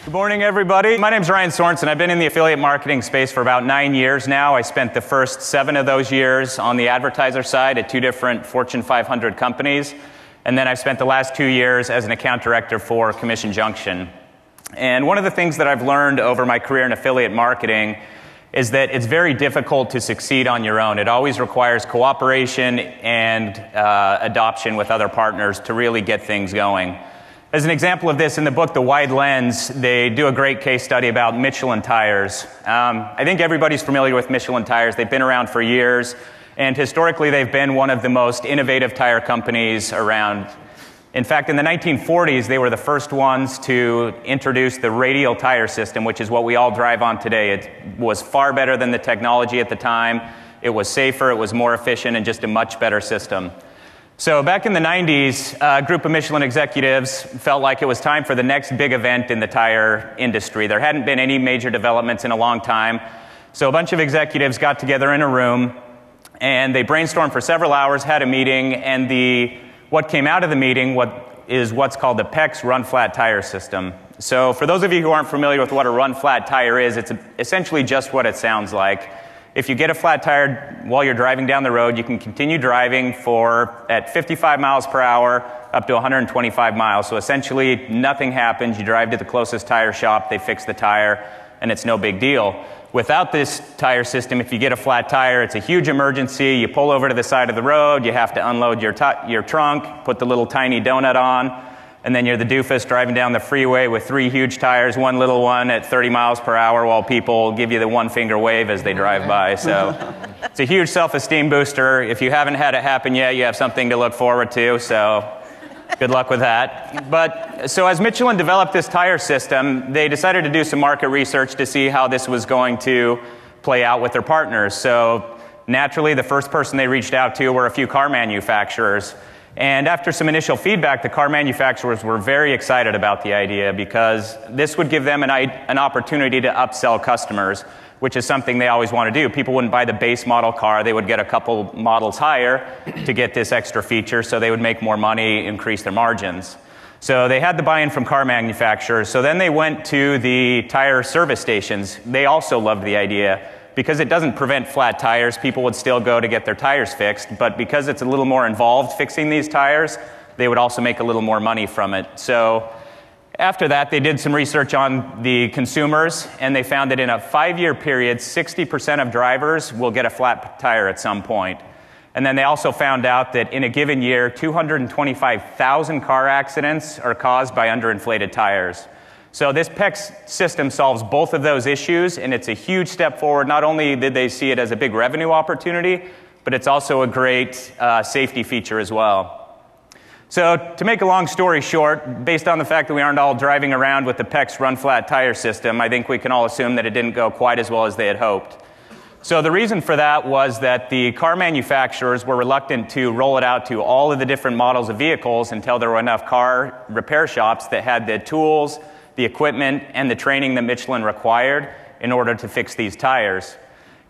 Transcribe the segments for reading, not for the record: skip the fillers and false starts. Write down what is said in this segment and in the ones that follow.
Good morning, everybody. My name's Ryan Sorensen. I've been in the affiliate marketing space for about 9 years now. I spent the first 7 of those years on the advertiser side at 2 different Fortune 500 companies. And then I've spent the last 2 years as an account director for Commission Junction. And one of the things that I've learned over my career in affiliate marketing is that it's very difficult to succeed on your own. It always requires cooperation and adoption with other partners to really get things going. As an example of this, in the book, The Wide Lens, they do a great case study about Michelin Tires. I think everybody's familiar with Michelin Tires. They've been around for years, and historically they've been one of the most innovative tire companies around. In fact, in the 1940s, they were the first ones to introduce the radial tire system, which is what we all drive on today. It was far better than the technology at the time. It was safer, it was more efficient, and just a much better system. So back in the 90s, a group of Michelin executives felt like it was time for the next big event in the tire industry. There hadn't been any major developments in a long time. So a bunch of executives got together in a room, and they brainstormed for several hours, had a meeting, and what came out of the meeting is what's called the PEX run-flat tire system. So for those of you who aren't familiar with what a run-flat tire is, it's essentially just what it sounds like. If you get a flat tire while you're driving down the road, you can continue driving at 55 miles per hour up to 125 miles. So essentially, nothing happens. You drive to the closest tire shop, they fix the tire, and it's no big deal. Without this tire system, if you get a flat tire, it's a huge emergency. You pull over to the side of the road, you have to unload your trunk, put the little tiny donut on, and then you're the doofus driving down the freeway with 3 huge tires, 1 little one at 30 miles per hour while people give you the 1-finger wave as they drive by. So it's a huge self-esteem booster. If you haven't had it happen yet, you have something to look forward to, so good luck with that. But so as Michelin developed this tire system, they decided to do some market research to see how this was going to play out with their partners. So naturally, the first person they reached out to were a few car manufacturers. And after some initial feedback, the car manufacturers were very excited about the idea because this would give them an opportunity to upsell customers, which is something they always want to do. People wouldn't buy the base model car. They would get a couple models higher to get this extra feature, so they would make more money, increase their margins. So they had the buy-in from car manufacturers. So then they went to the tire service stations. They also loved the idea. Because it doesn't prevent flat tires, people would still go to get their tires fixed, but because it's a little more involved fixing these tires, they would also make a little more money from it. So after that, they did some research on the consumers, and they found that in a 5-year period, 60% of drivers will get a flat tire at some point. And then they also found out that in a given year, 225,000 car accidents are caused by underinflated tires. So this PEX system solves both of those issues, and it's a huge step forward. Not only did they see it as a big revenue opportunity, but it's also a great safety feature as well. So to make a long story short, based on the fact that we aren't all driving around with the PEX run-flat tire system, I think we can all assume that it didn't go quite as well as they had hoped. So the reason for that was that the car manufacturers were reluctant to roll it out to all of the different models of vehicles until there were enough car repair shops that had the tools, the equipment, and the training that Michelin required in order to fix these tires.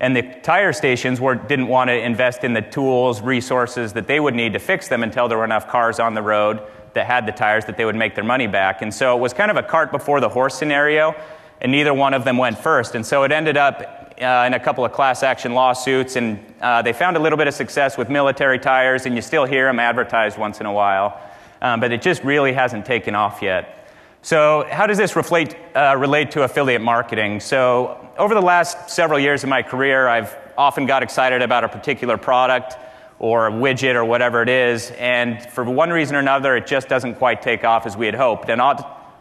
And the tire stations didn't want to invest in the tools, resources that they would need to fix them until there were enough cars on the road that had the tires that they would make their money back. And so it was kind of a cart before the horse scenario, and neither one of them went first. And so it ended up in a couple of class action lawsuits, and they found a little bit of success with military tires, and you still hear them advertised once in a while. But it just really hasn't taken off yet. So how does this relate to affiliate marketing? So over the last several years of my career, I've often got excited about a particular product or a widget or whatever it is, and for one reason or another, it just doesn't quite take off as we had hoped. And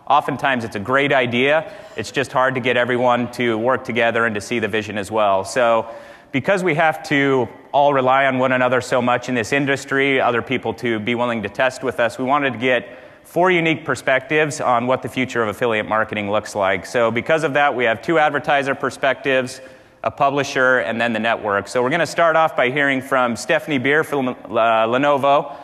oftentimes it's a great idea, it's just hard to get everyone to work together and to see the vision as well. So because we have to all rely on one another so much in this industry, other people to be willing to test with us, we wanted to get 4 unique perspectives on what the future of affiliate marketing looks like. So because of that, we have 2 advertiser perspectives, a publisher, and then the network. So we're going to start off by hearing from Stephanie Beer from Lenovo.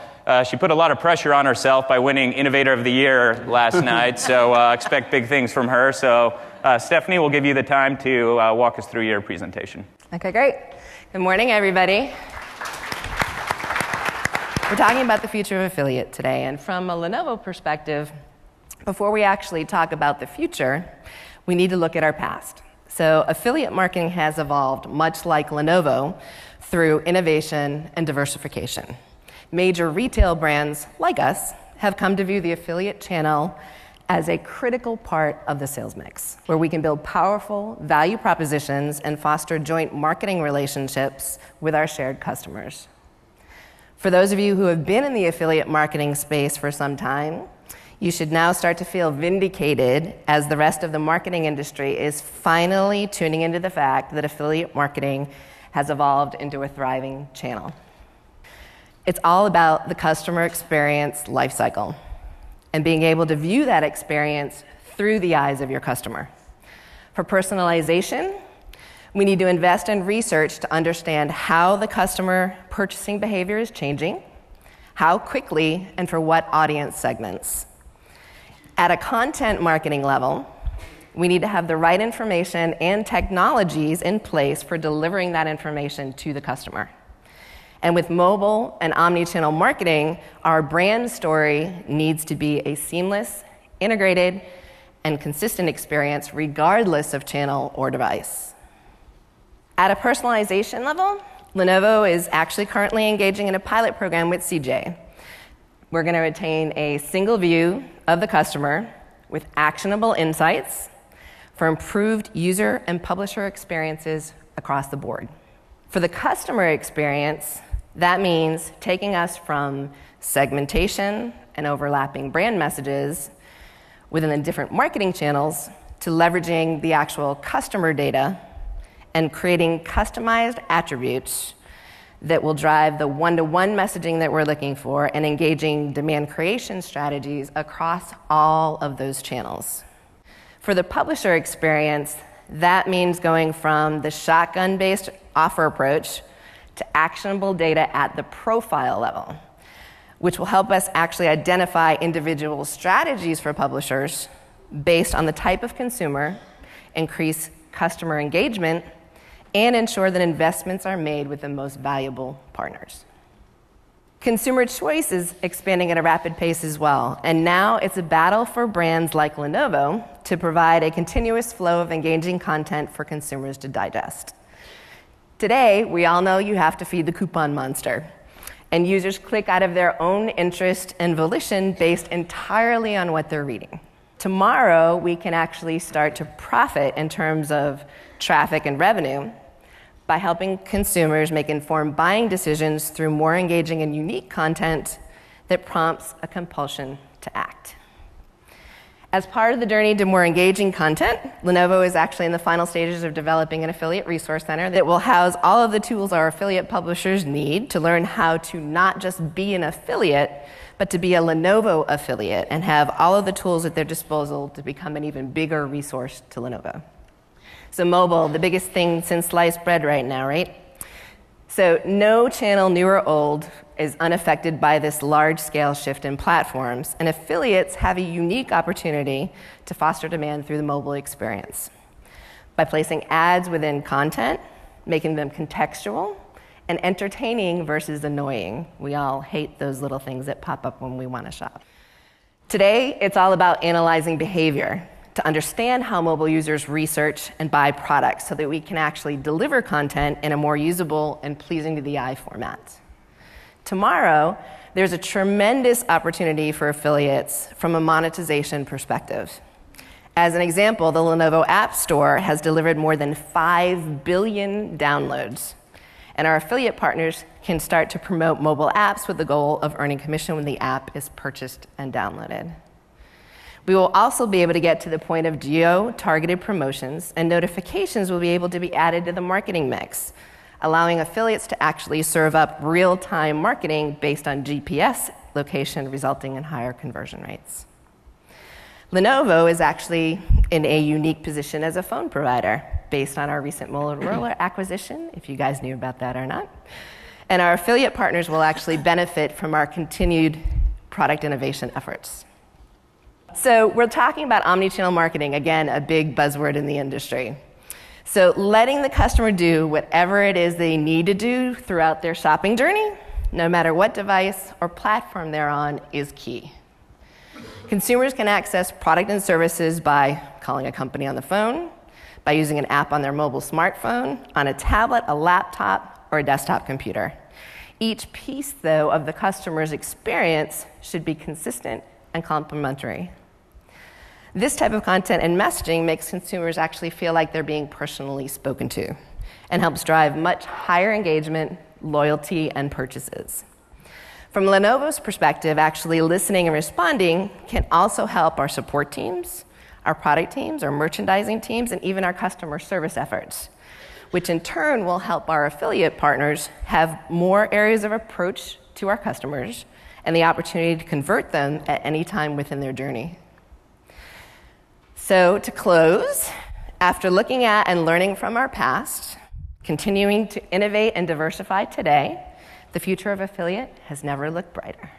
She put a lot of pressure on herself by winning Innovator of the Year last night, so expect big things from her. So Stephanie, we'll give you the time to walk us through your presentation. Okay, great. Good morning, everybody. We're talking about the future of affiliate today, and from a Lenovo perspective, Before we actually talk about the future, we need to look at our past. So affiliate marketing has evolved, much like Lenovo, through innovation and diversification. Major retail brands like us have come to view the affiliate channel as a critical part of the sales mix, where we can build powerful value propositions and foster joint marketing relationships with our shared customers. For those of you who have been in the affiliate marketing space for some time, you should now start to feel vindicated as the rest of the marketing industry is finally tuning into the fact that affiliate marketing has evolved into a thriving channel. It's all about the customer experience lifecycle and being able to view that experience through the eyes of your customer. For personalization, we need to invest in research to understand how the customer purchasing behavior is changing, how quickly, and for what audience segments. At a content marketing level, we need to have the right information and technologies in place for delivering that information to the customer. And with mobile and omnichannel marketing, our brand story needs to be a seamless, integrated, and consistent experience regardless of channel or device. At a personalization level, Lenovo is actually currently engaging in a pilot program with CJ. We're going to retain a single view of the customer with actionable insights for improved user and publisher experiences across the board. For the customer experience, that means taking us from segmentation and overlapping brand messages within the different marketing channels to leveraging the actual customer data and creating customized attributes that will drive the one-to-one messaging that we're looking for and engaging demand creation strategies across all of those channels. For the publisher experience, that means going from the shotgun-based offer approach to actionable data at the profile level, which will help us actually identify individual strategies for publishers based on the type of consumer, increase customer engagement, and ensure that investments are made with the most valuable partners. Consumer choice is expanding at a rapid pace as well, and now it's a battle for brands like Lenovo to provide a continuous flow of engaging content for consumers to digest. Today, we all know you have to feed the coupon monster, and users click out of their own interest and volition based entirely on what they're reading. Tomorrow, we can actually start to profit in terms of traffic and revenue by helping consumers make informed buying decisions through more engaging and unique content that prompts a compulsion to act. As part of the journey to more engaging content, Lenovo is actually in the final stages of developing an affiliate resource center that will house all of the tools our affiliate publishers need to learn how to not just be an affiliate, but to be a Lenovo affiliate and have all of the tools at their disposal to become an even bigger resource to Lenovo. So mobile, the biggest thing since sliced bread right now, right? So no channel, new or old, is unaffected by this large-scale shift in platforms, and affiliates have a unique opportunity to foster demand through the mobile experience by placing ads within content, making them contextual, and entertaining versus annoying. We all hate those little things that pop up when we want to shop. Today, it's all about analyzing behavior to understand how mobile users research and buy products so that we can actually deliver content in a more usable and pleasing to the eye format. Tomorrow, there's a tremendous opportunity for affiliates from a monetization perspective. As an example, the Lenovo App Store has delivered more than 5 billion downloads, and our affiliate partners can start to promote mobile apps with the goal of earning commission when the app is purchased and downloaded. We will also be able to get to the point of geo-targeted promotions, and notifications will be able to be added to the marketing mix, allowing affiliates to actually serve up real-time marketing based on GPS location, resulting in higher conversion rates. Lenovo is actually in a unique position as a phone provider based on our recent Motorola acquisition, if you guys knew about that or not. And our affiliate partners will actually benefit from our continued product innovation efforts. So we're talking about omnichannel marketing, again, a big buzzword in the industry. So letting the customer do whatever it is they need to do throughout their shopping journey, no matter what device or platform they're on, is key. Consumers can access product and services by calling a company on the phone, by using an app on their mobile smartphone, on a tablet, a laptop, or a desktop computer. Each piece, though, of the customer's experience should be consistent and complementary. This type of content and messaging makes consumers actually feel like they're being personally spoken to and helps drive much higher engagement, loyalty, and purchases. From Lenovo's perspective, actually listening and responding can also help our support teams, our product teams, our merchandising teams, and even our customer service efforts, which in turn will help our affiliate partners have more areas of approach to our customers and the opportunity to convert them at any time within their journey. So to close, after looking at and learning from our past, continuing to innovate and diversify today, the future of affiliate has never looked brighter.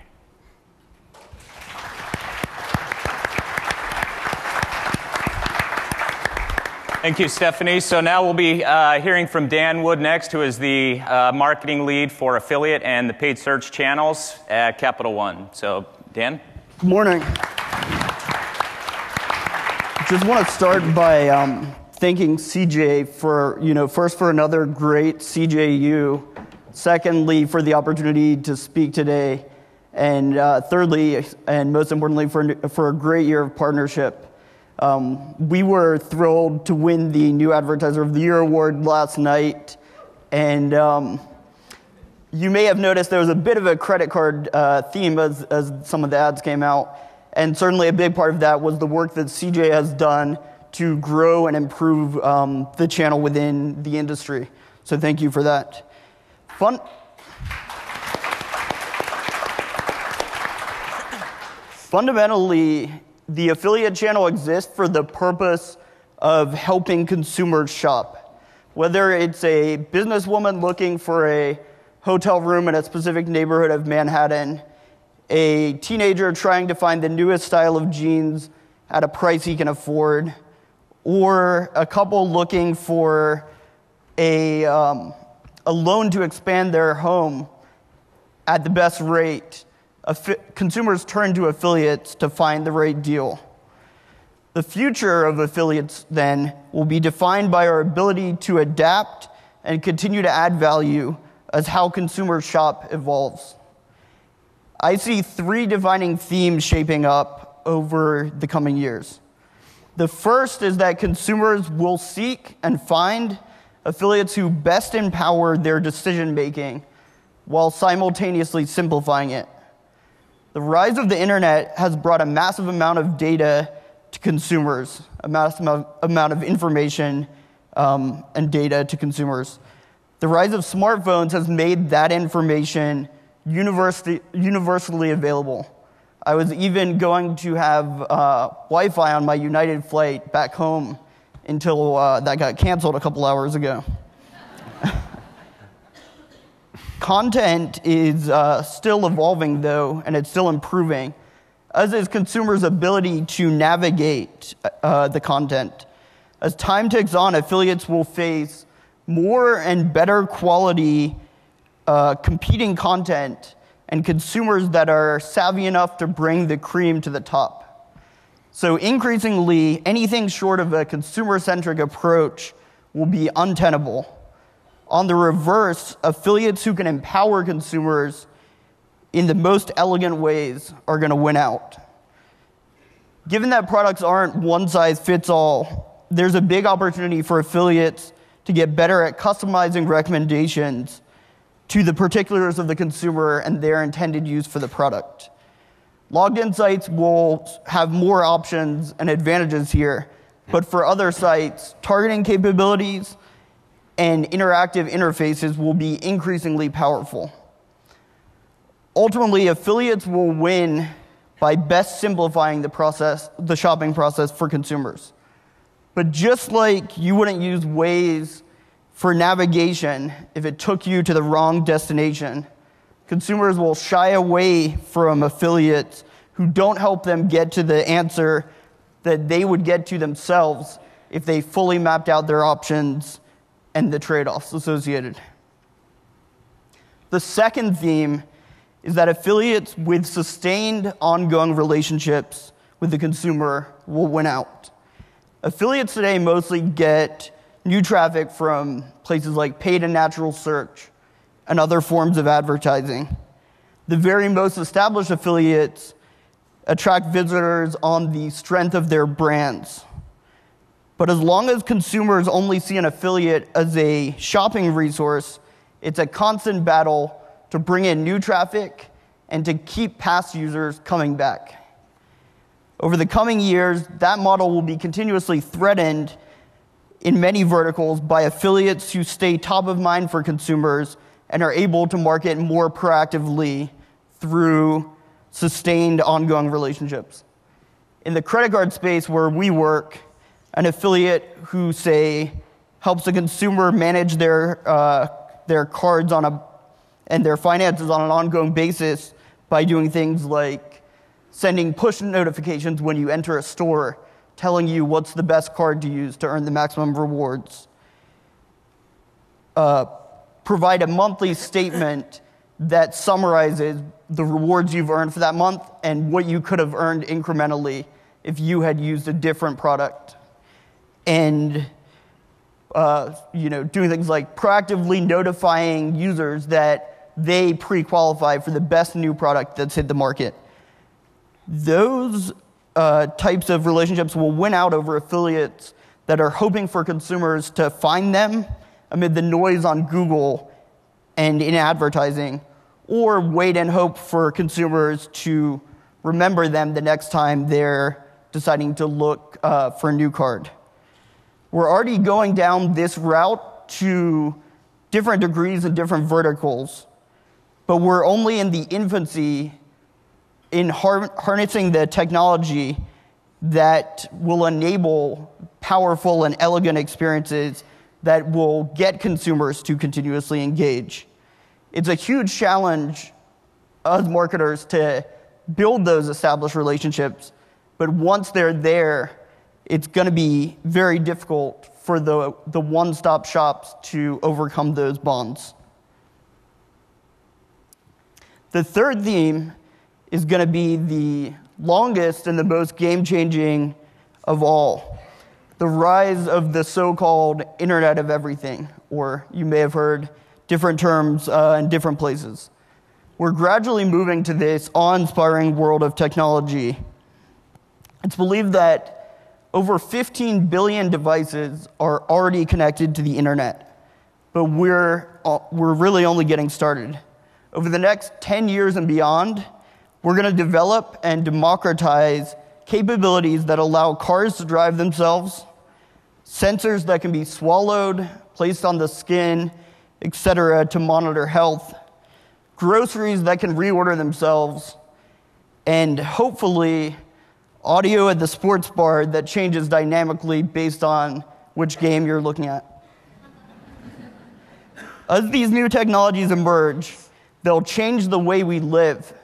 Thank you, Stephanie. So now we'll be hearing from Dan Wood next, who is the marketing lead for affiliate and the paid search channels at Capital One. So, Dan? Good morning. Just want to start by thanking CJ for, first for another great CJU, secondly for the opportunity to speak today, and thirdly, and most importantly, for a great year of partnership. We were thrilled to win the New Advertiser of the Year award last night, and you may have noticed there was a bit of a credit card theme as some of the ads came out, and certainly a big part of that was the work that CJ has done to grow and improve the channel within the industry. So thank you for that. Fundamentally, the affiliate channel exists for the purpose of helping consumers shop. Whether it's a businesswoman looking for a hotel room in a specific neighborhood of Manhattan, a teenager trying to find the newest style of jeans at a price he can afford, or a couple looking for a loan to expand their home at the best rate, consumers turn to affiliates to find the right deal. The future of affiliates, then, will be defined by our ability to adapt and continue to add value as how consumers shop evolves. I see three defining themes shaping up over the coming years. The first is that consumers will seek and find affiliates who best empower their decision-making while simultaneously simplifying it. The rise of the internet has brought a massive amount of data to consumers, a massive amount of information and data to consumers. The rise of smartphones has made that information universally available. I was even going to have Wi-Fi on my United flight back home until that got canceled a couple hours ago. Content is still evolving, though, and it's still improving, as is consumers' ability to navigate the content. As time ticks on, affiliates will face more and better quality competing content and consumers that are savvy enough to bring the cream to the top. So increasingly, anything short of a consumer-centric approach will be untenable. On the reverse, affiliates who can empower consumers in the most elegant ways are going to win out. Given that products aren't one-size-fits-all, there's a big opportunity for affiliates to get better at customizing recommendations to the particulars of the consumer and their intended use for the product. Logged-in sites will have more options and advantages here, but for other sites, targeting capabilities and interactive interfaces will be increasingly powerful. Ultimately, affiliates will win by best simplifying the shopping process for consumers. But just like you wouldn't use Waze for navigation if it took you to the wrong destination, consumers will shy away from affiliates who don't help them get to the answer that they would get to themselves if they fully mapped out their options and the trade-offs associated. The second theme is that affiliates with sustained ongoing relationships with the consumer will win out. Affiliates today mostly get new traffic from places like paid and natural search and other forms of advertising. The very most established affiliates attract visitors on the strength of their brands. But as long as consumers only see an affiliate as a shopping resource, it's a constant battle to bring in new traffic and to keep past users coming back. Over the coming years, that model will be continuously threatened in many verticals by affiliates who stay top of mind for consumers and are able to market more proactively through sustained ongoing relationships. In the credit card space where we work, an affiliate who, say, helps a consumer manage their cards and their finances on an ongoing basis by doing things like sending push notifications when you enter a store, telling you what's the best card to use to earn the maximum rewards. Provide a monthly statement that summarizes the rewards you've earned for that month and what you could have earned incrementally if you had used a different product. And doing things like proactively notifying users that they pre-qualify for the best new product that's hit the market. Those types of relationships will win out over affiliates that are hoping for consumers to find them amid the noise on Google and in advertising, or wait and hope for consumers to remember them the next time they're deciding to look for a new card. We're already going down this route to different degrees and different verticals, but we're only in the infancy in harnessing the technology that will enable powerful and elegant experiences that will get consumers to continuously engage. It's a huge challenge as marketers to build those established relationships, but once they're there, it's going to be very difficult for the one-stop shops to overcome those bonds. The third theme is going to be the longest and the most game-changing of all, the rise of the so-called Internet of Everything, or you may have heard different terms in different places. We're gradually moving to this awe-inspiring world of technology. It's believed that over 15 billion devices are already connected to the internet, but we're really only getting started. Over the next 10 years and beyond, we're going to develop and democratize capabilities that allow cars to drive themselves, sensors that can be swallowed, placed on the skin, etc., to monitor health, groceries that can reorder themselves, and hopefully audio at the sports bar that changes dynamically based on which game you're looking at. As these new technologies emerge, they'll change the way we live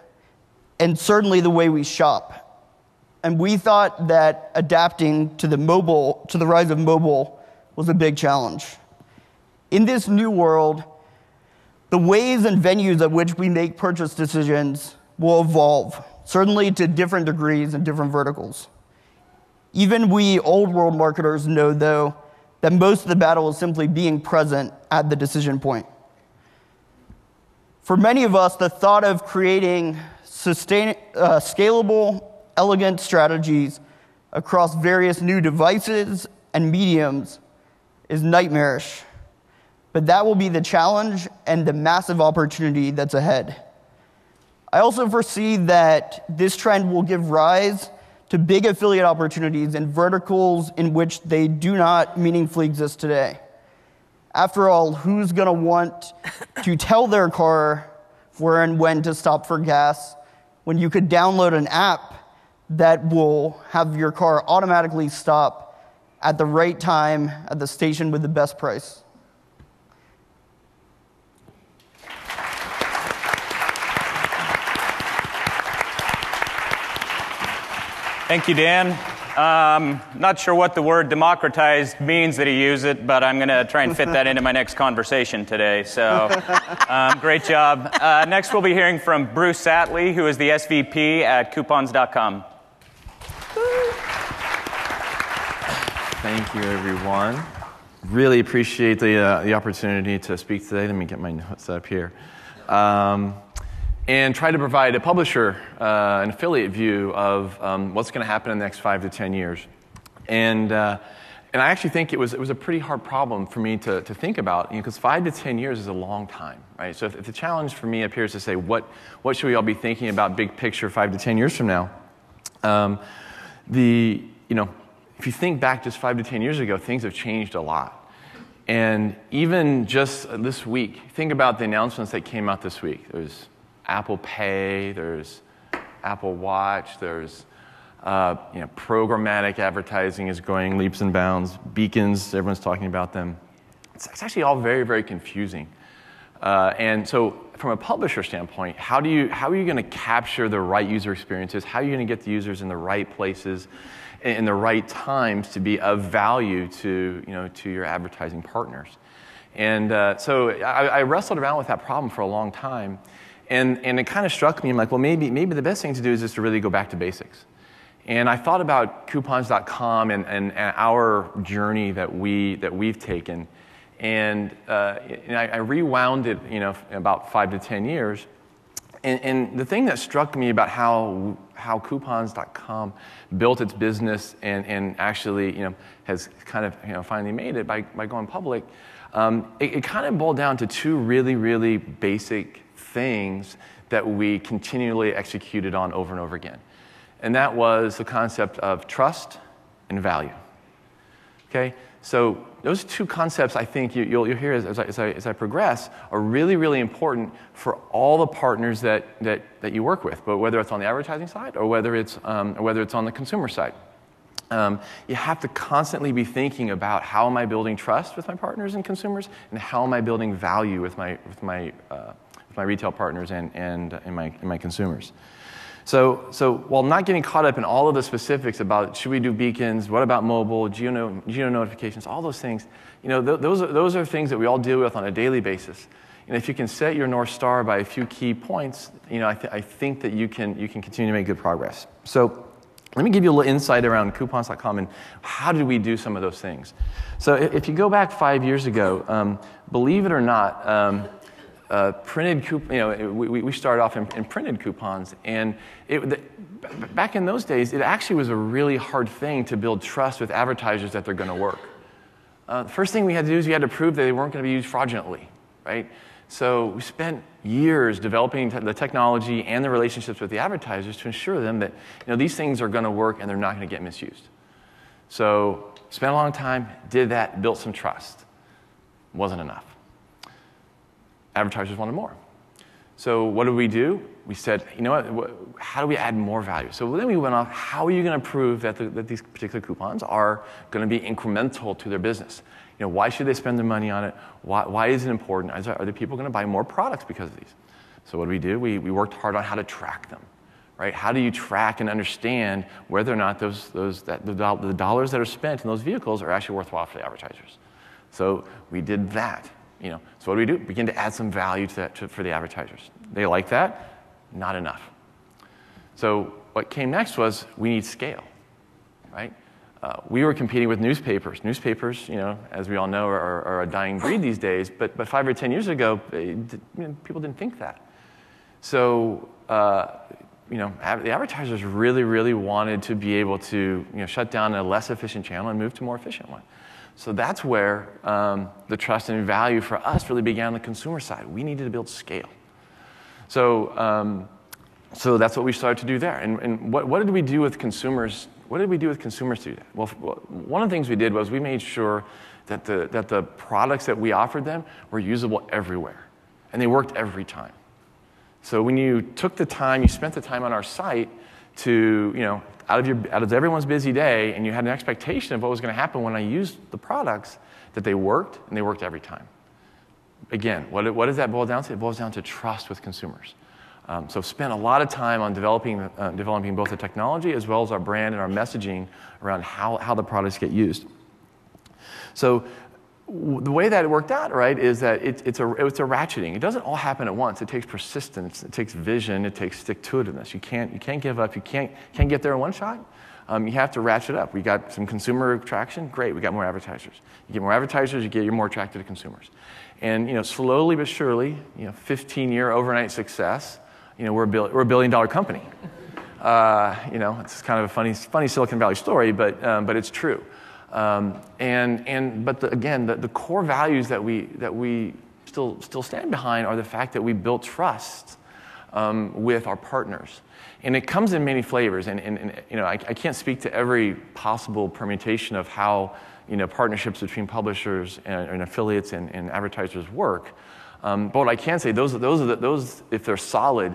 and certainly the way we shop. And we thought that adapting to the rise of mobile was a big challenge. In this new world, the ways and venues at which we make purchase decisions will evolve, certainly to different degrees and different verticals. Even we old world marketers know, though, that most of the battle is simply being present at the decision point. For many of us, the thought of creating scalable, elegant strategies across various new devices and mediums is nightmarish. But that will be the challenge and the massive opportunity that's ahead. I also foresee that this trend will give rise to big affiliate opportunities in verticals in which they do not meaningfully exist today. After all, who's going to want to tell their car where and when to stop for gas when you could download an app that will have your car automatically stop at the right time at the station with the best price? Thank you, Dan. Not sure what the word democratized means that he used it, but I'm going to try and fit that into my next conversation today. So great job. Next, we'll be hearing from Bruce Satley, who is the SVP at coupons.com. Thank you, everyone. Really appreciate the opportunity to speak today. Let me get my notes up here. And try to provide a publisher, an affiliate view of what's going to happen in the next 5 to 10 years. And I actually think it was a pretty hard problem for me to think about, because 5 to 10 years is a long time, right? So if the challenge for me appears to say, what should we all be thinking about big picture 5 to 10 years from now? If you think back just 5 to 10 years ago, things have changed a lot. And even just this week, think about the announcements that came out this week. There's Apple Pay, there's Apple Watch, there's programmatic advertising is going leaps and bounds. Beacons, everyone's talking about them. It's actually all very, very confusing. And so from a publisher standpoint, how are you going to capture the right user experiences? How are you going to get the users in the right places, in the right times to be of value to your advertising partners? And so I wrestled around with that problem for a long time, and it kind of struck me. I'm like, well, maybe the best thing to do is just to really go back to basics. And I thought about coupons.com and our journey that we've taken, and I rewound it, about 5 to 10 years. And the thing that struck me about how coupons.com built its business and actually has kind of finally made it by going public, it kind of boiled down to two really, really basic things that we continually executed on over and over again. And that was the concept of trust and value. Okay? So those two concepts, I think you'll hear as I progress, are really, really important for all the partners that you work with, but whether it's on the advertising side or whether it's on the consumer side. You have to constantly be thinking about how am I building trust with my partners and consumers, and how am I building value with my retail partners and my consumers. So while not getting caught up in all of the specifics about should we do beacons, what about mobile, geo notifications, all those things, those are things that we all deal with on a daily basis. And if you can set your North Star by a few key points, I think that you can continue to make good progress. So let me give you a little insight around coupons.com and how did we do some of those things. So if you go back 5 years ago, believe it or not, printed we started off in printed coupons, and back in those days, it actually was a really hard thing to build trust with advertisers that they're going to work. The first thing we had to do is we had to prove that they weren't going to be used fraudulently, right? So we spent years developing the technology and the relationships with the advertisers to ensure them that these things are going to work and they're not going to get misused. So spent a long time, did that, built some trust. Wasn't enough. Advertisers wanted more. So what did we do? We said, how do we add more value? So then we went off, how are you going to prove that these particular coupons are going to be incremental to their business? Why should they spend their money on it? Why is it important? Are the people going to buy more products because of these? So what do? We worked hard on how to track them, right? How do you track and understand whether or not the dollars that are spent in those vehicles are actually worthwhile for the advertisers? So we did that. So what do? Begin to add some value to that for the advertisers. They like that? Not enough. So what came next was we need scale, right? We were competing with newspapers. Newspapers, as we all know, are a dying breed these days. But 5 or 10 years ago, people didn't think that. So the advertisers really, really wanted to be able to shut down a less efficient channel and move to a more efficient one. So that's where the trust and value for us really began on the consumer side. We needed to build scale. So that's what we started to do there. And what did we do with consumers? What did we do with consumers to do that? Well, one of the things we did was we made sure that the products that we offered them were usable everywhere, and they worked every time. So when you took the time, you spent the time on our site to out of everyone's busy day, and you had an expectation of what was going to happen when I used the products, that they worked, and they worked every time. Again, what does that boil down to? It boils down to trust with consumers. So spent a lot of time on developing both the technology as well as our brand and our messaging around how the products get used. So the way that it worked out, right, is that it's a ratcheting. It doesn't all happen at once. It takes persistence. It takes vision. It takes stick-to-itiveness. You can't give up. You can't get there in one shot. you have to ratchet up. We got some consumer traction, great, we got more advertisers. You get more advertisers, you're more attracted to consumers. And slowly but surely, 15-year overnight success, we're a billion-dollar company. It's kind of a funny Silicon Valley story, but it's true. But the core values that we still stand behind are the fact that we built trust with our partners. And it comes in many flavors, and I can't speak to every possible permutation of how partnerships between publishers and affiliates and advertisers work. But what I can say, those if they're solid,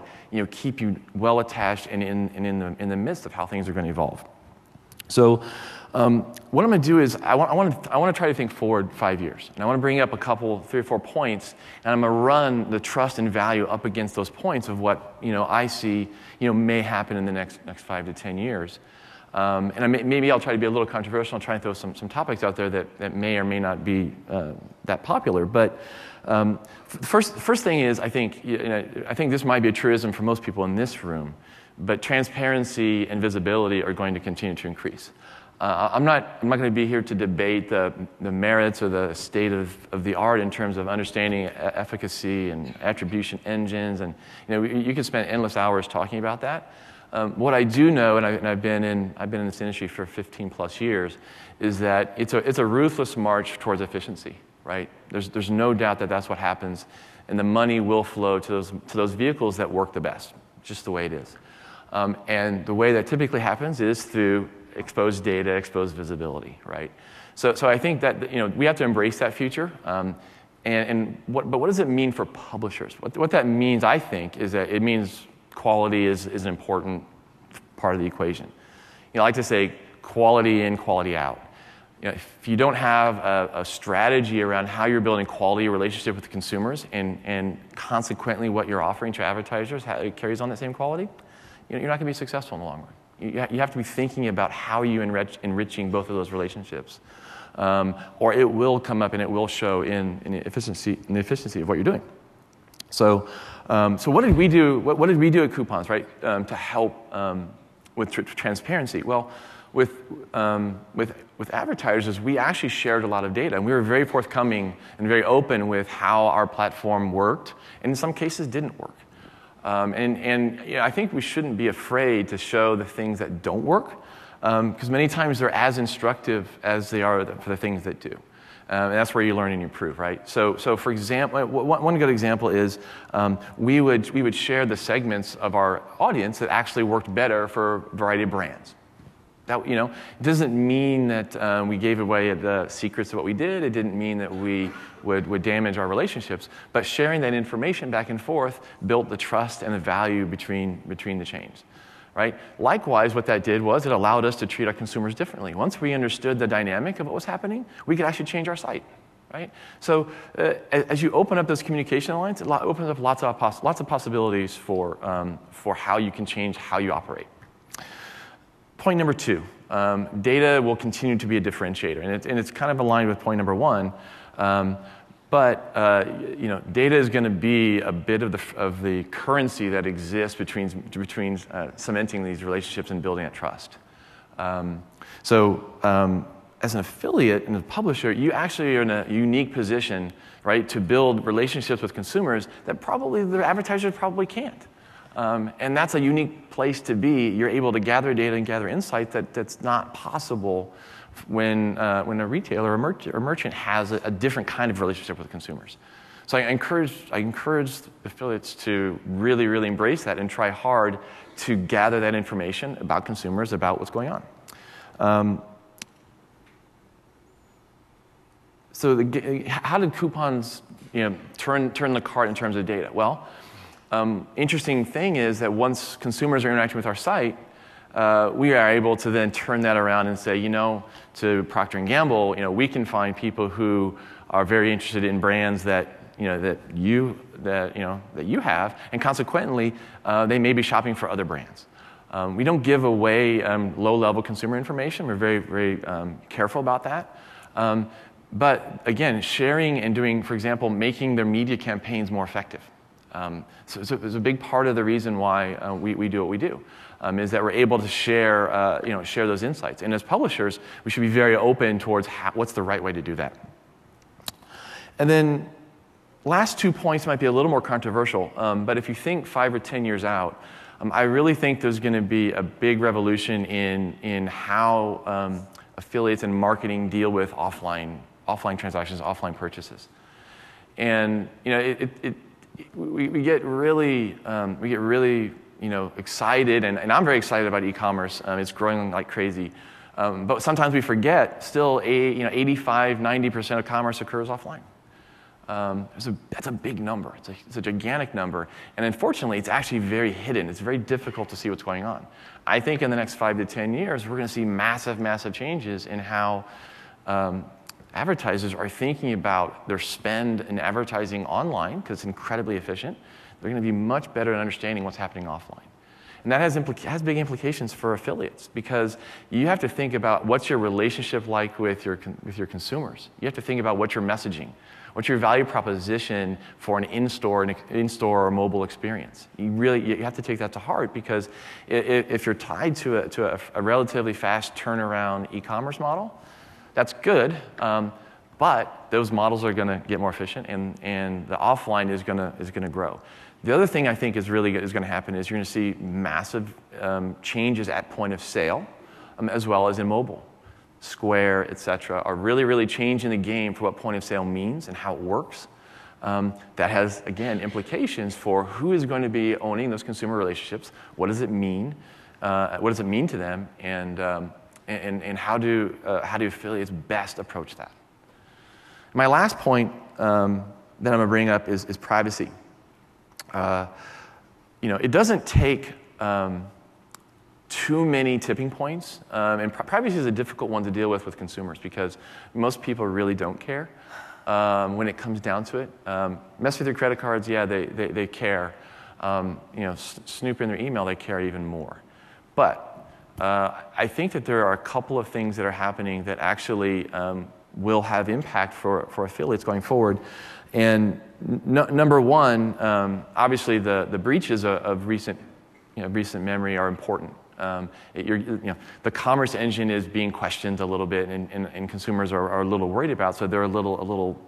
keep you well attached and in the midst of how things are going to evolve. So what I'm going to do is I want to try to think forward 5 years, and I want to bring up a couple, 3 or 4 points, and I'm going to run the trust and value up against those points of what I see may happen in the next 5 to 10 years. And maybe I'll try to be a little controversial and try and throw some topics out there that may or may not be that popular. But first thing is, I think this might be a truism for most people in this room, but transparency and visibility are going to continue to increase. I'm not going to be here to debate the merits or the state of the art in terms of understanding efficacy and attribution engines, and you could spend endless hours talking about that. What I do know, and I've been in this industry for 15 plus years, is that it's a ruthless march towards efficiency. Right? There's no doubt that that's what happens, and the money will flow to those vehicles that work the best, just the way it is. And the way that typically happens is through exposed data, exposed visibility. Right? So I think that we have to embrace that future. But what does it mean for publishers? What that means, I think, is that it means quality is an important part of the equation. I like to say quality in, quality out. If you don't have a strategy around how you're building quality relationship with the consumers and consequently what you're offering to advertisers, how it carries on that same quality, you're not going to be successful in the long run. You have to be thinking about how you enriching both of those relationships, or it will come up and it will show in the efficiency of what you're doing. So what did we do? What did we do at Coupons, right, to help with transparency? Well, with advertisers, we actually shared a lot of data, and we were very forthcoming and very open with how our platform worked, and in some cases didn't work. I think we shouldn't be afraid to show the things that don't work, because many times they're as instructive as they are for the things that do. And that's where you learn and you improve, right? So for example, one good example is we would share the segments of our audience that actually worked better for a variety of brands. That, it doesn't mean that we gave away the secrets of what we did. It didn't mean that we would damage our relationships. But sharing that information back and forth built the trust and the value between the chains, right? Likewise, what that did was it allowed us to treat our consumers differently. Once we understood the dynamic of what was happening, we could actually change our site, right? So as you open up those communication lines, it opens up lots of possibilities for how you can change how you operate. Point number 2, data will continue to be a differentiator, and it's kind of aligned with point number 1. But data is going to be a bit of the currency that exists between cementing these relationships and building that trust. As an affiliate and a publisher, you actually are in a unique position, right, to build relationships with consumers that probably the advertisers probably can't. And that's a unique place to be. You're able to gather data and gather insight that's not possible when a retailer or merchant has a different kind of relationship with consumers. So I encourage affiliates to really, really embrace that and try hard to gather that information about consumers, about what's going on. How did coupons turn the card in terms of data? Well, interesting thing is that once consumers are interacting with our site, we are able to then turn that around and say, to Procter & Gamble, we can find people who are very interested in brands that you have, and consequently, they may be shopping for other brands. We don't give away low-level consumer information. We're very, very careful about that. But again, sharing and doing, for example, making their media campaigns more effective. So it's a big part of the reason why we do what we do. is that we're able to share, share those insights. And as publishers, we should be very open towards what's the right way to do that. And then last 2 points might be a little more controversial, but if you think 5 or 10 years out, I really think there's going to be a big revolution in how affiliates and marketing deal with offline transactions, offline purchases. And we get really excited, and I'm very excited about e-commerce. It's growing like crazy, but sometimes we forget still 85, 90% of commerce occurs offline. That's a big number. It's a gigantic number. And unfortunately, it's actually very hidden. It's very difficult to see what's going on. I think in the next 5 to 10 years, we're going to see massive, massive changes in how advertisers are thinking about their spend in advertising online, because it's incredibly efficient. They're going to be much better at understanding what's happening offline. And that has big implications for affiliates, because you have to think about what's your relationship like with your consumers. You have to think about what's your messaging. What's your value proposition for an in-store or mobile experience? You have to take that to heart, because if you're tied to a relatively fast turnaround e-commerce model, that's good, but those models are going to get more efficient, and the offline is going to grow. The other thing I think is going to happen is you're going to see massive changes at point of sale, as well as in mobile. Square, et cetera, are really changing the game for what point of sale means and how it works. That has, again, implications for who is going to be owning those consumer relationships. What does it mean? What does it mean to them? And how do affiliates best approach that? My last point that I'm going to bring up is privacy. It doesn't take too many tipping points, and privacy is a difficult one to deal with consumers, because most people really don't care when it comes down to it. Mess with your credit cards, yeah, they care. Snoop in their email, they care even more. But I think that there are a couple of things that are happening that actually will have impact for affiliates going forward. And number one, obviously the breaches of recent memory are important. The commerce engine is being questioned a little bit, and consumers are a little worried about, so they're a little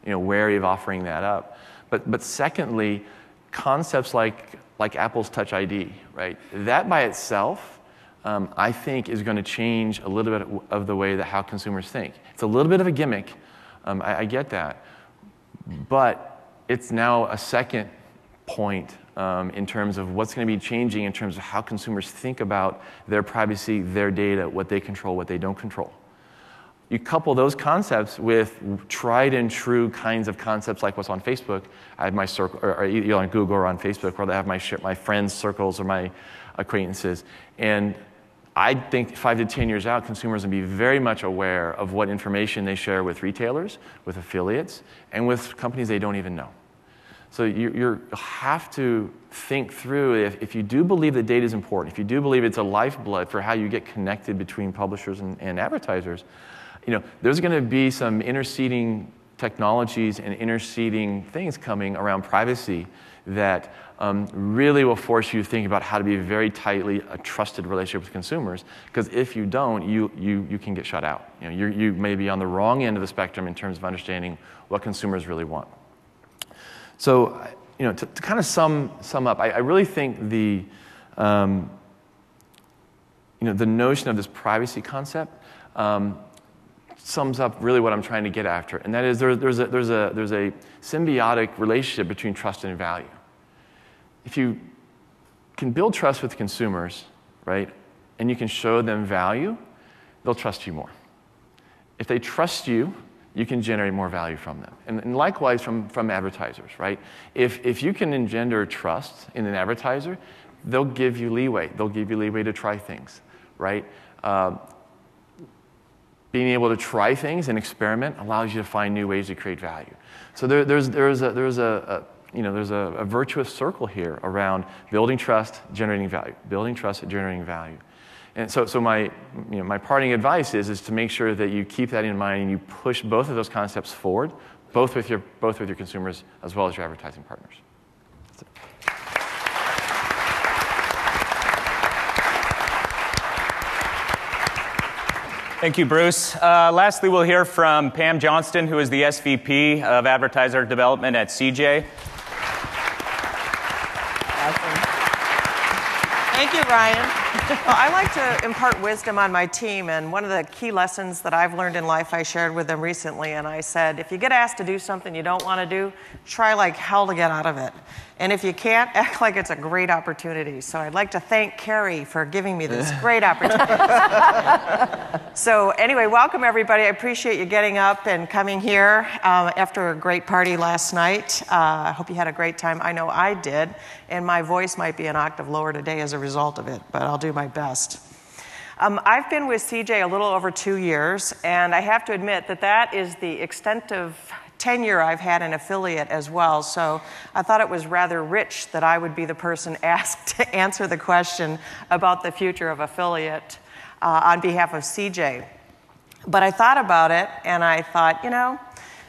wary of offering that up. But secondly, concepts like Apple's Touch ID, right? That by itself, I think, is going to change a little bit of the way that how consumers think. It's a little bit of a gimmick. I get that, but it's now a second point in terms of what's going to be changing in terms of how consumers think about their privacy, their data, what they control, what they don't control. You couple those concepts with tried and true kinds of concepts like what's on Facebook. I have my circle, or either on Google or on Facebook, where I have my friends' circles or my acquaintances. And I think 5 to 10 years out, consumers will be very much aware of what information they share with retailers, with affiliates, and with companies they don't even know. So you have to think through, if you do believe that data is important, if you do believe it's a lifeblood for how you get connected between publishers and advertisers, there's going to be some interceding technologies and interceding things coming around privacy that really will force you to think about how to be very tightly a trusted relationship with consumers. Because if you don't, you can get shut out. You may be on the wrong end of the spectrum in terms of understanding what consumers really want. So, to kind of sum up, I really think the notion of this privacy concept sums up really what I'm trying to get after, and that is there's a symbiotic relationship between trust and value. If you can build trust with consumers, right, and you can show them value, they'll trust you more. If they trust you, you can generate more value from them. And likewise from advertisers, right? If you can engender trust in an advertiser, they'll give you leeway. They'll give you leeway to try things, right? Being able to try things and experiment allows you to find new ways to create value. So there's a virtuous circle here around building trust, generating value, building trust, generating value. And so my parting advice is to make sure that you keep that in mind and you push both of those concepts forward, both with your consumers as well as your advertising partners. That's it. Thank you, Bruce. Lastly, we'll hear from Pam Johnston, who is the SVP of Advertiser Development at CJ. Thank you, Ryan. Well, I like to impart wisdom on my team, and one of the key lessons that I've learned in life I shared with them recently, and I said, if you get asked to do something you don't want to do, try like hell to get out of it. And if you can't, act like it's a great opportunity. So I'd like to thank Carrie for giving me this great opportunity. So anyway, welcome everybody. I appreciate you getting up and coming here after a great party last night. I hope you had a great time. I know I did. And my voice might be an octave lower today as a result of it, but I'll do my best. I've been with CJ a little over 2 years, and I have to admit that that is the extent of tenure I've had an affiliate as well. So I thought it was rather rich that I would be the person asked to answer the question about the future of affiliate on behalf of CJ. But I thought about it, and I thought, you know,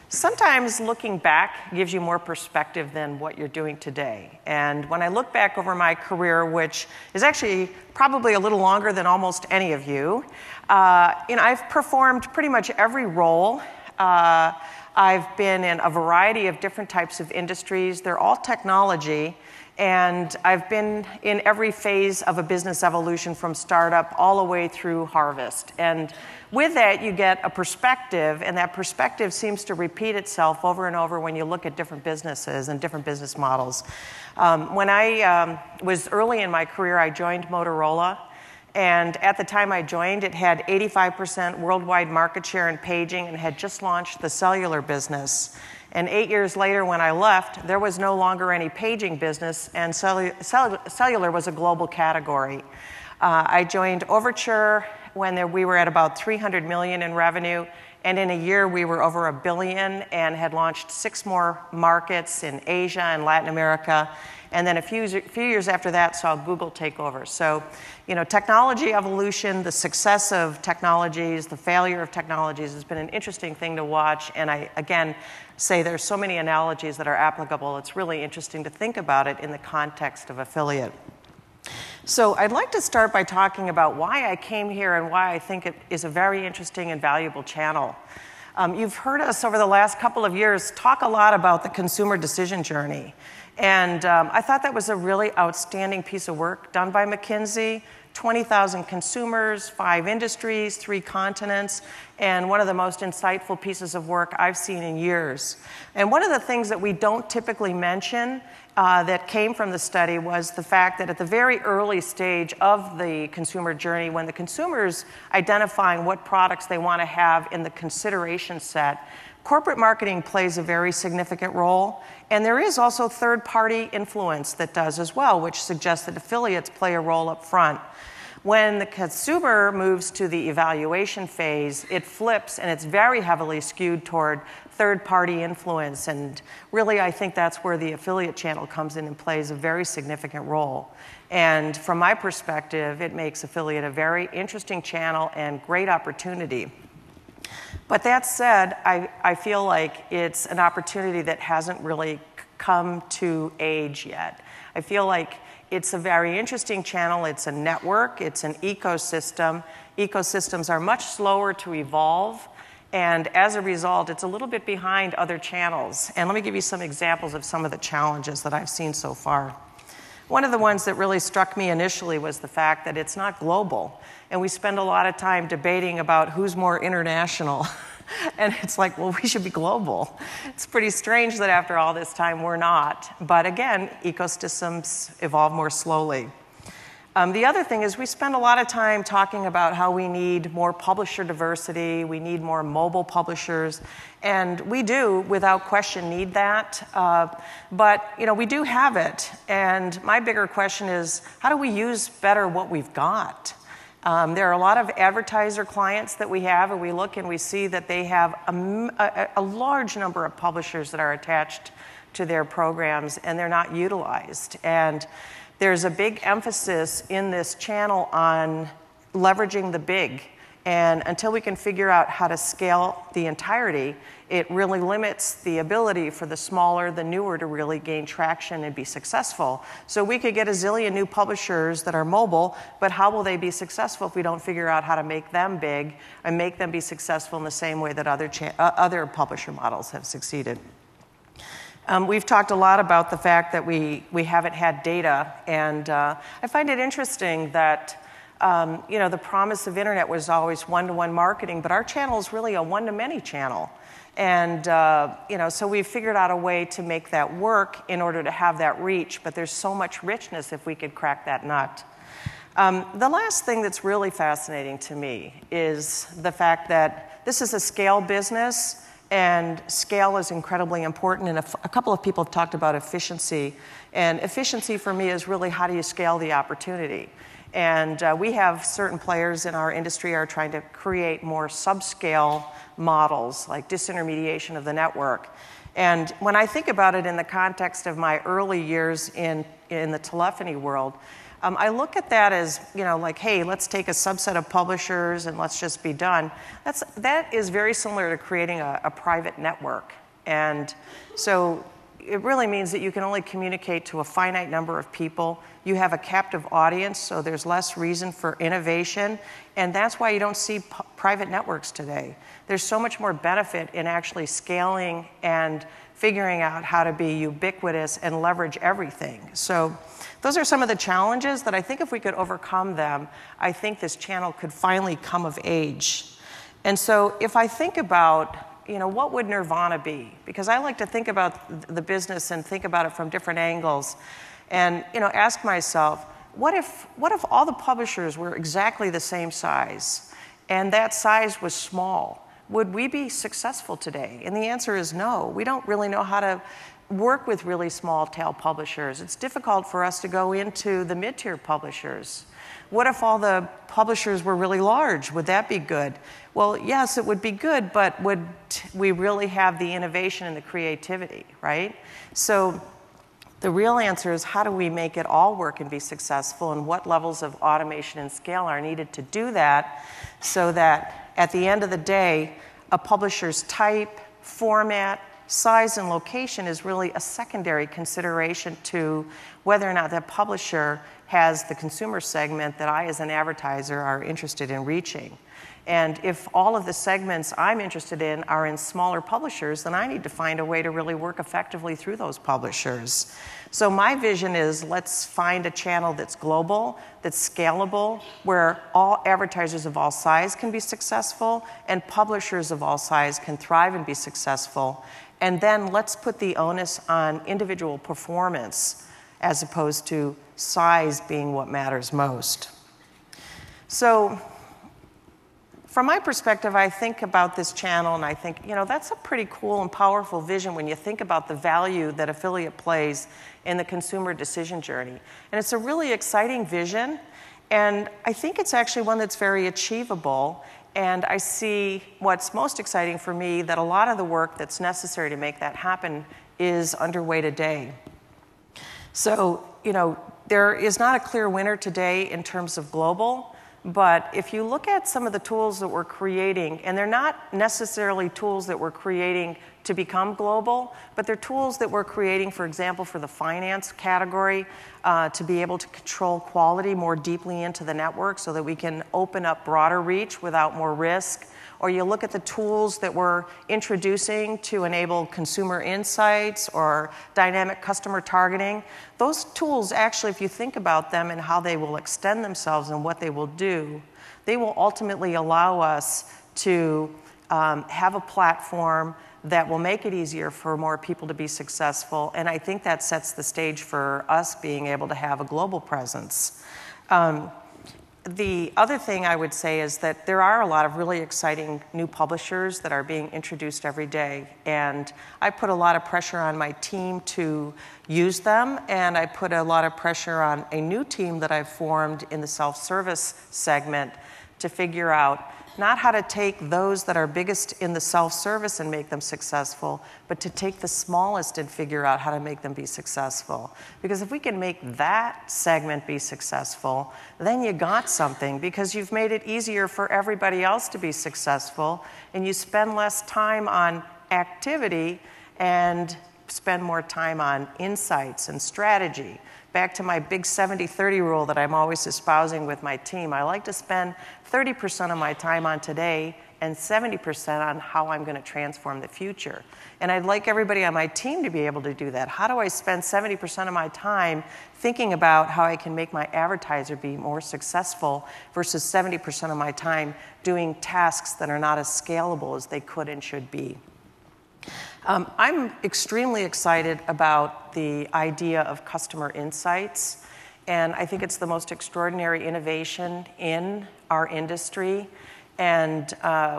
sometimes looking back gives you more perspective than what you're doing today. And when I look back over my career, which is actually probably a little longer than almost any of you, I've performed pretty much every role. I've been in a variety of different types of industries. They're all technology. And I've been in every phase of a business evolution from startup all the way through harvest. And with that, you get a perspective, and that perspective seems to repeat itself over and over when you look at different businesses and different business models. When I was early in my career, I joined Motorola. And at the time I joined, it had 85% worldwide market share in paging and had just launched the cellular business. And 8 years later, when I left, there was no longer any paging business, and cellular was a global category. I joined Overture when we were at about $300 million in revenue, and in a year we were over $1 billion and had launched 6 more markets in Asia and Latin America. And then a few years after that saw Google take over. So, you know, technology evolution, the success of technologies, the failure of technologies has been an interesting thing to watch. And I, again, say there's so many analogies that are applicable. It's really interesting to think about it in the context of affiliate. So I'd like to start by talking about why I came here and why I think it is a very interesting and valuable channel. You've heard us over the last couple of years talk a lot about the consumer decision journey. And I thought that was a really outstanding piece of work done by McKinsey. 20,000 consumers, 5 industries, 3 continents, and one of the most insightful pieces of work I've seen in years. And one of the things that we don't typically mention that came from the study was the fact that at the very early stage of the consumer journey, when the consumer's identifying what products they want to have in the consideration set, corporate marketing plays a very significant role, and there is also third-party influence that does as well, which suggests that affiliates play a role up front. When the consumer moves to the evaluation phase, it flips, and it's very heavily skewed toward third-party influence, and really I think that's where the affiliate channel comes in and plays a very significant role. And from my perspective, it makes affiliate a very interesting channel and great opportunity. But that said, I feel like it's an opportunity that hasn't really come to age yet. I feel like it's a very interesting channel. It's a network. It's an ecosystem. Ecosystems are much slower to evolve. And as a result, it's a little bit behind other channels. And let me give you some examples of some of the challenges that I've seen so far. One of the ones that really struck me initially was the fact that it's not global. And we spend a lot of time debating about who's more international. And it's like, well, we should be global. It's pretty strange that after all this time we're not. But again, ecosystems evolve more slowly. The other thing is we spend a lot of time talking about how we need more publisher diversity, we need more mobile publishers, and we do, without question, need that. But you know, we do have it, and my bigger question is, how do we use better what we've got? There are a lot of advertiser clients that we have, and we look and we see that they have a large number of publishers that are attached to their programs, and they're not utilized. And there's a big emphasis in this channel on leveraging the big And until we can figure out how to scale the entirety, it really limits the ability for the smaller, the newer to really gain traction and be successful. So we could get a zillion new publishers that are mobile, but how will they be successful if we don't figure out how to make them big and make them be successful in the same way that other publisher models have succeeded? We've talked a lot about the fact that we haven't had data, and I find it interesting that the promise of internet was always one-to-one marketing, but our channel is really a one-to-many channel. And so we've figured out a way to make that work in order to have that reach, but there's so much richness if we could crack that nut. The last thing that's really fascinating to me is the fact that this is a scale business, and scale is incredibly important, and a couple of people have talked about efficiency. And efficiency for me is really how do you scale the opportunity? And we have certain players in our industry are trying to create more subscale models, like disintermediation of the network. And when I think about it in the context of my early years in the telephony world, I look at that as, like, hey, let's take a subset of publishers and let's just be done. That is very similar to creating a private network. And so it really means that you can only communicate to a finite number of people. You have a captive audience, so there's less reason for innovation. And that's why you don't see private networks today. There's so much more benefit in actually scaling and figuring out how to be ubiquitous and leverage everything. So those are some of the challenges that I think if we could overcome them, I think this channel could finally come of age. And so if I think about, what would nirvana be? Because I like to think about the business and think about it from different angles and, ask myself, what if all the publishers were exactly the same size and that size was small? Would we be successful today? And the answer is no. We don't really know how to work with really small tail publishers. It's difficult for us to go into the mid-tier publishers. What if all the publishers were really large? Would that be good? Well, yes, it would be good, but would we really have the innovation and the creativity, right? So the real answer is how do we make it all work and be successful, and what levels of automation and scale are needed to do that, so that at the end of the day, a publisher's type, format, size, and location is really a secondary consideration to whether or not that publisher has the consumer segment that I, as an advertiser, are interested in reaching. And if all of the segments I'm interested in are in smaller publishers, then I need to find a way to really work effectively through those publishers. So my vision is let's find a channel that's global, that's scalable, where all advertisers of all size can be successful and publishers of all size can thrive and be successful. And then let's put the onus on individual performance as opposed to size being what matters most. So from my perspective, I think about this channel and I think, that's a pretty cool and powerful vision when you think about the value that affiliate plays in the consumer decision journey. And it's a really exciting vision, and I think it's actually one that's very achievable. And I see what's most exciting for me, that a lot of the work that's necessary to make that happen is underway today. So, there is not a clear winner today in terms of global, but if you look at some of the tools that we're creating, and they're not necessarily tools that we're creating to become global, but they're tools that we're creating, for example, for the finance category, to be able to control quality more deeply into the network so that we can open up broader reach without more risk. Or you look at the tools that we're introducing to enable consumer insights or dynamic customer targeting. Those tools actually, if you think about them and how they will extend themselves and what they will do, they will ultimately allow us to have a platform that will make it easier for more people to be successful. And I think that sets the stage for us being able to have a global presence. The other thing I would say is that there are a lot of really exciting new publishers that are being introduced every day. And I put a lot of pressure on my team to use them, and I put a lot of pressure on a new team that I've formed in the self-service segment to figure out not how to take those that are biggest in the self-service and make them successful, but to take the smallest and figure out how to make them be successful. Because if we can make that segment be successful, then you got something, because you've made it easier for everybody else to be successful, and you spend less time on activity and spend more time on insights and strategy. Back to my big 70-30 rule that I'm always espousing with my team, I like to spend 30% of my time on today and 70% on how I'm going to transform the future. And I'd like everybody on my team to be able to do that. How do I spend 70% of my time thinking about how I can make my advertiser be more successful versus 70% of my time doing tasks that are not as scalable as they could and should be? I'm extremely excited about the idea of customer insights, and I think it's the most extraordinary innovation in our industry. And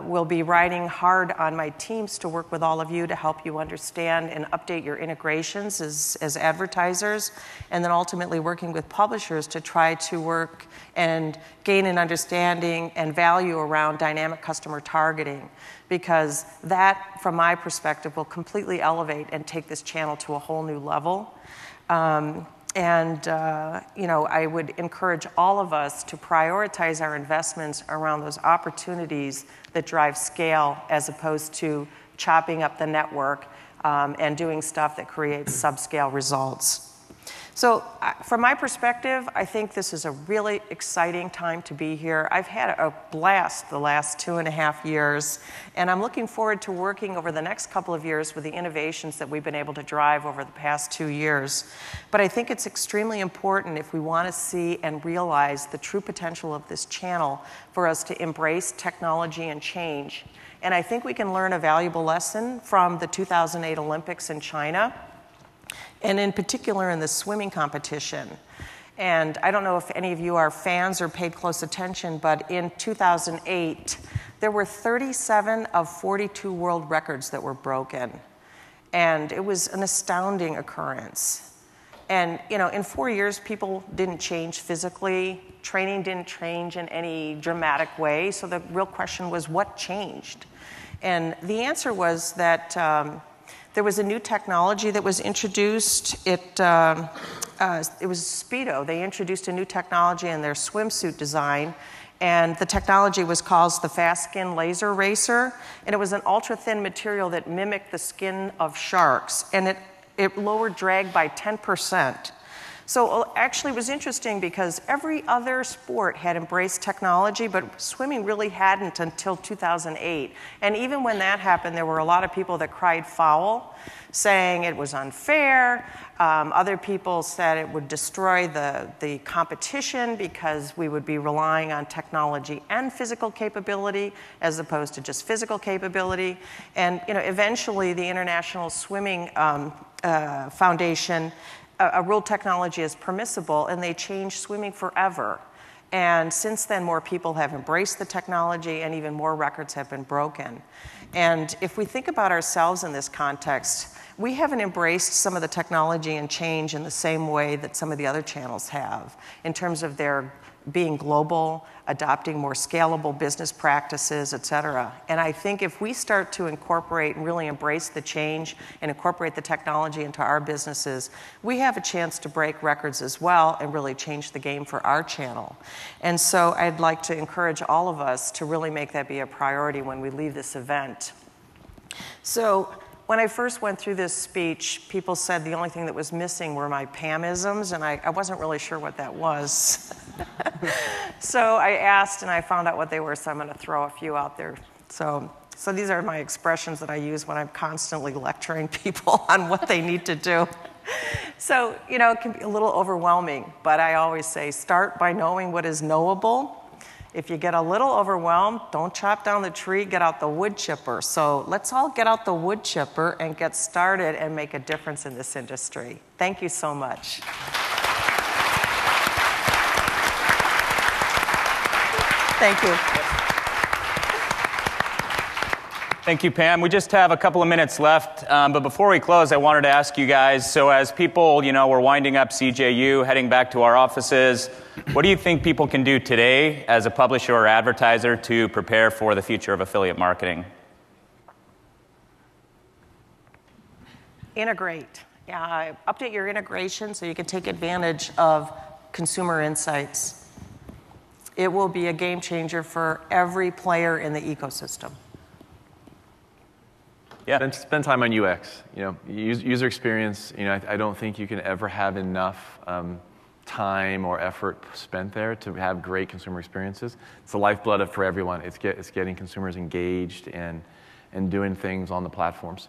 we'll be riding hard on my teams to work with all of you to help you understand and update your integrations as advertisers, and then ultimately working with publishers to try to work and gain an understanding and value around dynamic customer targeting, because that, from my perspective, will completely elevate and take this channel to a whole new level. You know, I would encourage all of us to prioritize our investments around those opportunities that drive scale, as opposed to chopping up the network and doing stuff that creates subscale results. So from my perspective, I think this is a really exciting time to be here. I've had a blast the last 2.5 years, and I'm looking forward to working over the next couple of years with the innovations that we've been able to drive over the past 2 years. But I think it's extremely important, if we want to see and realize the true potential of this channel, for us to embrace technology and change. And I think we can learn a valuable lesson from the 2008 Olympics in China, and in particular in the swimming competition. And I don't know if any of you are fans or paid close attention, but in 2008, there were 37 of 42 world records that were broken. And it was an astounding occurrence. And you know, in 4 years, people didn't change physically. Training didn't change in any dramatic way. So the real question was, what changed? And the answer was that there was a new technology that was introduced. It was Speedo. They introduced a new technology in their swimsuit design, and the technology was called the Fast Skin Laser Racer, and it was an ultra-thin material that mimicked the skin of sharks, and it lowered drag by 10%. So actually it was interesting, because every other sport had embraced technology, but swimming really hadn't until 2008. And even when that happened, there were a lot of people that cried foul, saying it was unfair. Other people said it would destroy the competition, because we would be relying on technology and physical capability as opposed to just physical capability. And you know, eventually the International Swimming Foundation ruled technology as permissible, and they changed swimming forever. And since then, more people have embraced the technology, and even more records have been broken. And if we think about ourselves in this context, we haven't embraced some of the technology and change in the same way that some of the other channels have, in terms of their being global, adopting more scalable business practices, et cetera. And I think if we start to incorporate and really embrace the change and incorporate the technology into our businesses, we have a chance to break records as well and really change the game for our channel. And so I'd like to encourage all of us to really make that be a priority when we leave this event. So when I first went through this speech, people said the only thing that was missing were my Pam-isms, and I wasn't really sure what that was. So I asked, and I found out what they were, so I'm going to throw a few out there. So these are my expressions that I use when I'm constantly lecturing people on what they need to do. So, you know, it can be a little overwhelming, but I always say, start by knowing what is knowable. If you get a little overwhelmed, don't chop down the tree, get out the wood chipper. So let's all get out the wood chipper and get started and make a difference in this industry. Thank you so much. Thank you. Thank you, Pam. We just have a couple of minutes left, but before we close, I wanted to ask you guys, so as people, we're winding up CJU, heading back to our offices, what do you think people can do today as a publisher or advertiser to prepare for the future of affiliate marketing? Integrate. Update your integration so you can take advantage of consumer insights. It will be a game changer for every player in the ecosystem. Yeah. Spend time on UX. User experience. I don't think you can ever have enough time or effort spent there to have great consumer experiences. It's the lifeblood for everyone. It's getting consumers engaged and doing things on the platforms.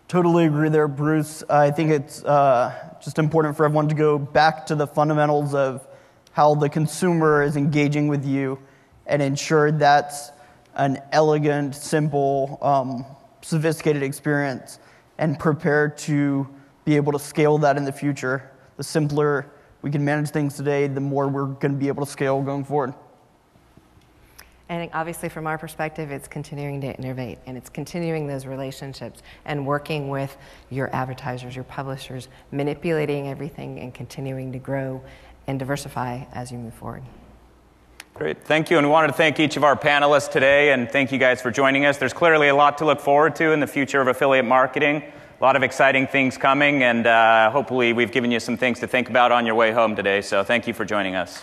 Totally agree there, Bruce. I think it's just important for everyone to go back to the fundamentals of how the consumer is engaging with you and ensure that's an elegant, simple, sophisticated experience, and prepare to be able to scale that in the future. The simpler we can manage things today, the more we're going to be able to scale going forward. I think obviously from our perspective, it's continuing to innovate, and it's continuing those relationships and working with your advertisers, your publishers, manipulating everything and continuing to grow and diversify as you move forward. Great, thank you, and we wanted to thank each of our panelists today, and thank you guys for joining us. There's clearly a lot to look forward to in the future of affiliate marketing. A lot of exciting things coming, and hopefully we've given you some things to think about on your way home today, so thank you for joining us.